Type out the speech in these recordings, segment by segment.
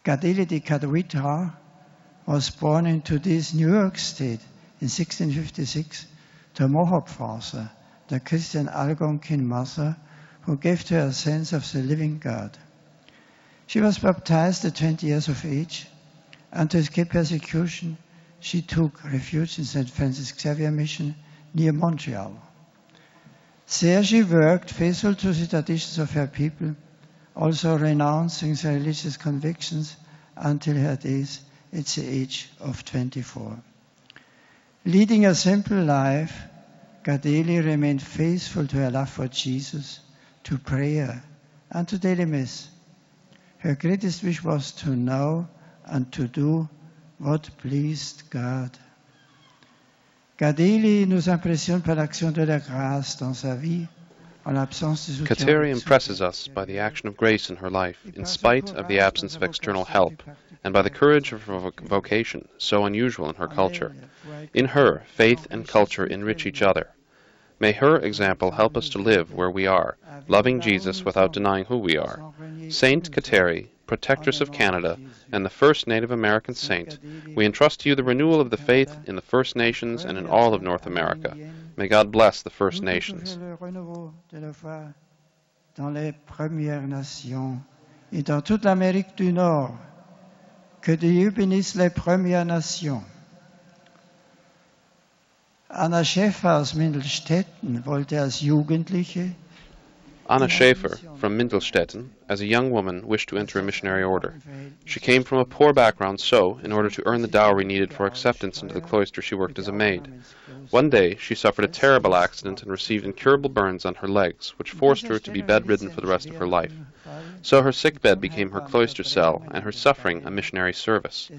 Kateri di Kateri was born into this New York State in 1656 to a Mohawk father, the Christian Algonquin mother, who gave to her a sense of the living God. She was baptized at 20 years of age, and to escape persecution, she took refuge in St. Francis Xavier Mission near Montreal. There she worked faithful to the traditions of her people, also renouncing the religious convictions until her death at the age of 24. Leading a simple life, Kateri remained faithful to her love for Jesus, to prayer, and to daily Mass. Her greatest wish was to know and to do what pleased God. Kateri nous impressionne par l'action de la grâce dans sa vie, en l'absence de soutien. Kateri impresses us by the action of grace in her life, in spite of the absence of external help, and by the courage of her vocation, so unusual in her culture. In her, faith and culture enrich each other. May her example help us to live where we are, loving Jesus without denying who we are. Saint Kateri, protectress of Canada, and the first Native American saint, we entrust to you the renewal of the faith in the First Nations and in all of North America. May God bless the First Nations. Dans les Premières Nations et dans toute l'Amérique du Nord, que Dieu bénisse les Premières Nations. Anna Schäfer aus Mindelstetten wollte als Jugendliche Anna Schäfer, from Mindelstetten, as a young woman, wished to enter a missionary order. She came from a poor background, so, in order to earn the dowry needed for acceptance into the cloister, she worked as a maid. One day, she suffered a terrible accident and received incurable burns on her legs, which forced her to be bedridden for the rest of her life. So her sickbed became her cloister cell, and her suffering a missionary service.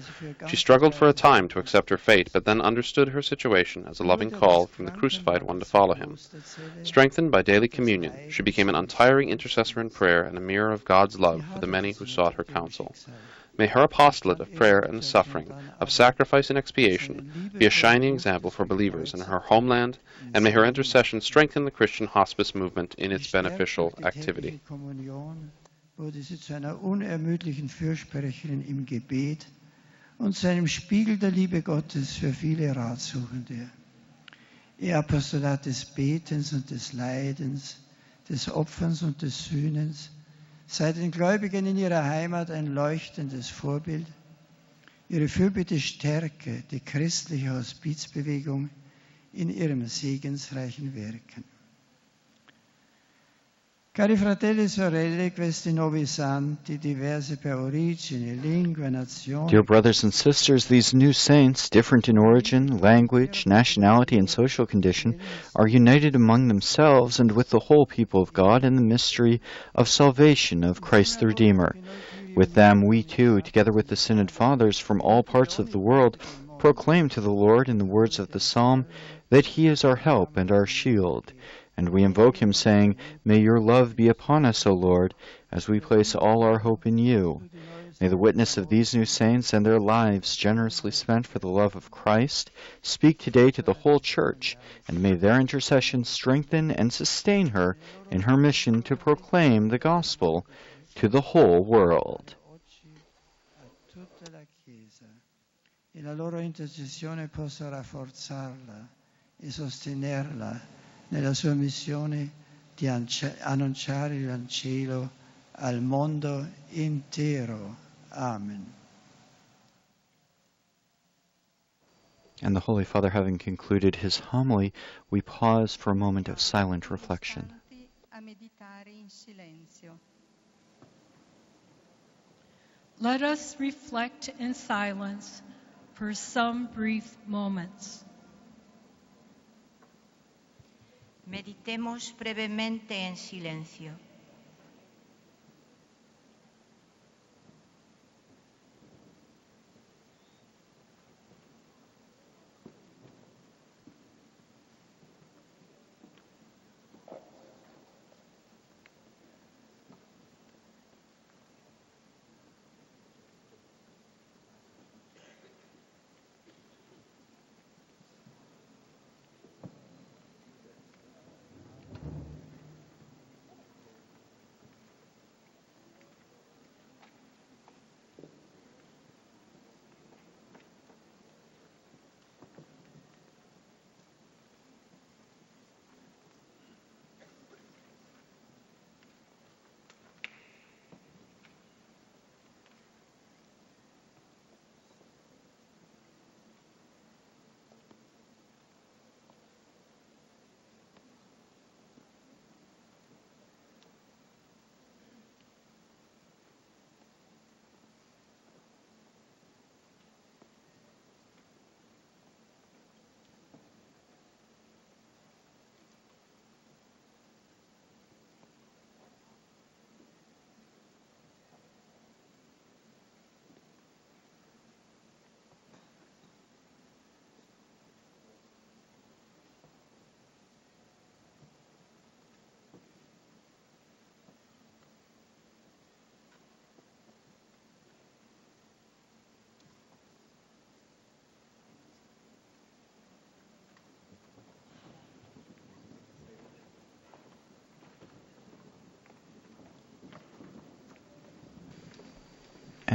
She struggled for a time to accept her fate, but then understood her situation as a loving call from the crucified one to follow him. Strengthened by daily communion, she became an untiring intercessor in prayer and a mirror of God's love for the many who sought her counsel. May her apostolate of prayer and suffering, of sacrifice and expiation, be a shining example for believers in her homeland, and may her intercession strengthen the Christian hospice movement in its beneficial activity. Wurde sie zu einer unermüdlichen Fürsprecherin im Gebet und zu einem Spiegel der Liebe Gottes für viele Ratsuchende. Ihr Apostolat des Betens und des Leidens, des Opferns und des Sühnens sei den Gläubigen in ihrer Heimat ein leuchtendes Vorbild. Ihre Fürbitte stärke die christliche Hospizbewegung in ihrem segensreichen Wirken. Cari fratelli e sorelle, questi nuovi santi, diversi per origine, lingua, nazione. Dear brothers and sisters, these new saints, different in origin, language, nationality, and social condition, are united among themselves and with the whole people of God in the mystery of salvation of Christ the Redeemer. With them, we too, together with the Synod Fathers from all parts of the world, proclaim to the Lord in the words of the Psalm that He is our help and our shield. And we invoke Him, saying, May your love be upon us, O Lord, as we place all our hope in you. May the witness of these new saints and their lives generously spent for the love of Christ speak today to the whole Church, and may their intercession strengthen and sustain her in her mission to proclaim the gospel to the whole world. E la loro intercessione possa rafforzarla e sostenerla nella sua missione di annunciare il Vangelo al mondo intero. Amen. And the Holy Father, having concluded his homily, we pause for a moment of silent reflection. Let us reflect in silence for some brief moments. Meditemos brevemente en silencio.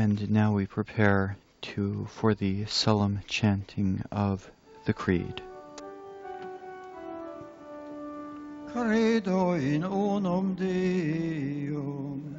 And now we prepare for the solemn chanting of the Creed. Credo in unum Deum.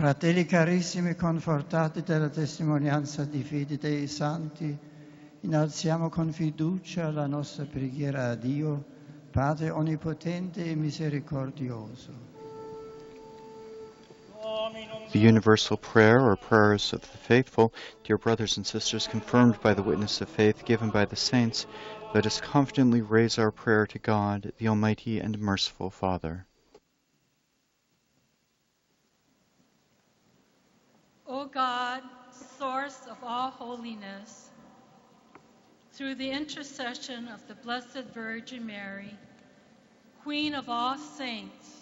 Fratelli carissimi, confortati dalla testimonianza di fede dei santi, innalziamo con fiducia la nostra preghiera a Dio, Padre onnipotente e misericordioso. The universal prayer or prayers of the faithful, dear brothers and sisters, confirmed by the witness of faith given by the saints, let us confidently raise our prayer to God, the Almighty and merciful Father. O God, source of all holiness, through the intercession of the Blessed Virgin Mary, Queen of all saints,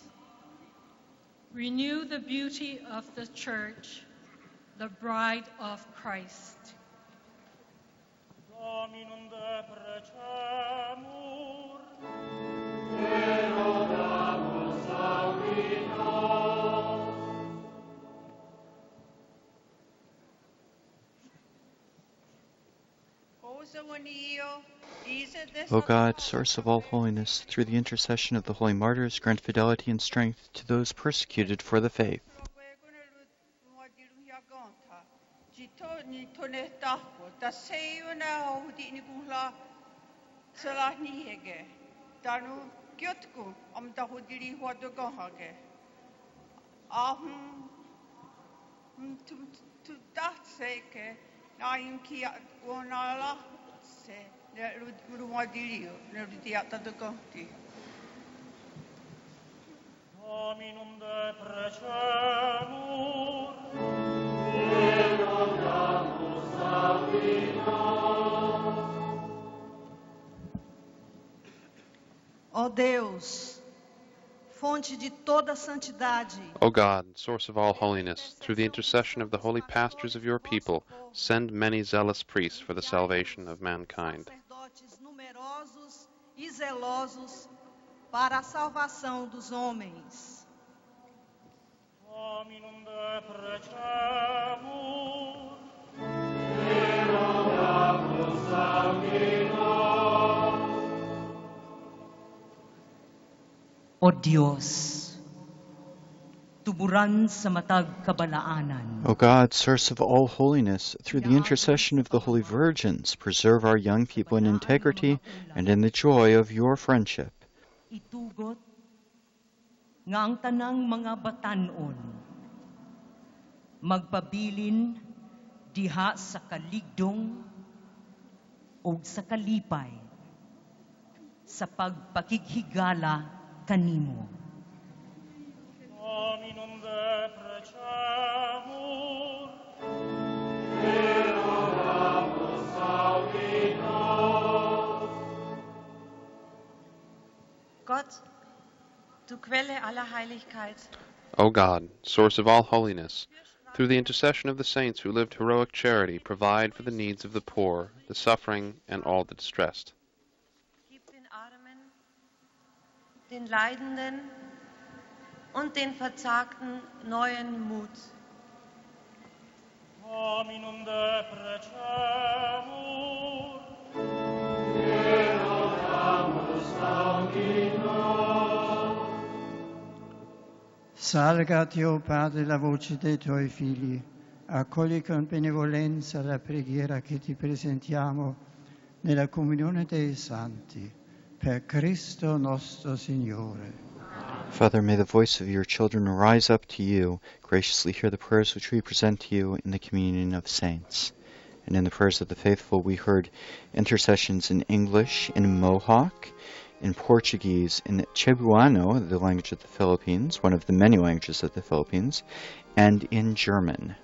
renew the beauty of the Church, the bride of Christ. Dominum de precemur, O God, source of all holiness, through the intercession of the holy martyrs, grant fidelity and strength to those persecuted for the faith. Dominum de precemur, Ó Deus, fonte de toda santidade, O God, source of all holiness, through the intercession of the holy pastors of your people, send many zealous priests for the salvation of mankind. sacerdotes numerosos e zelosos para a salvação dos homens. Dominum de precemur, O Diyos, tuburan sa matag kabalaanan, O God, source of all holiness, through the intercession of the holy virgins, preserve our young people in integrity and in the joy of your friendship. itugot nga ang tanang mga batanon magpabilin diha sa kaligdong o sa kalipay sa pagpakighigala kanimo. Dominum de precemur, Gott, du Quelle aller Heiligkeit, O God, source of all holiness, through the intercession of the saints who lived heroic charity, provide for the needs of the poor, the suffering, and all the distressed. gib den Armen, den Leidenden und den Verzagten neuen Mut. Dominum de precemur, Salga Dio Padre la voce dei tuoi figli, accogli con benevolenza la preghiera che ti presentiamo nella comunione dei santi, per Cristo nostro Signore. Father, may the voice of your children rise up to you. Graciously hear the prayers which we present to you in the communion of saints. And in the prayers of the faithful, we heard intercessions in English, in Mohawk, in Portuguese, in Cebuano, the language of the Philippines, one of the many languages of the Philippines, and in German.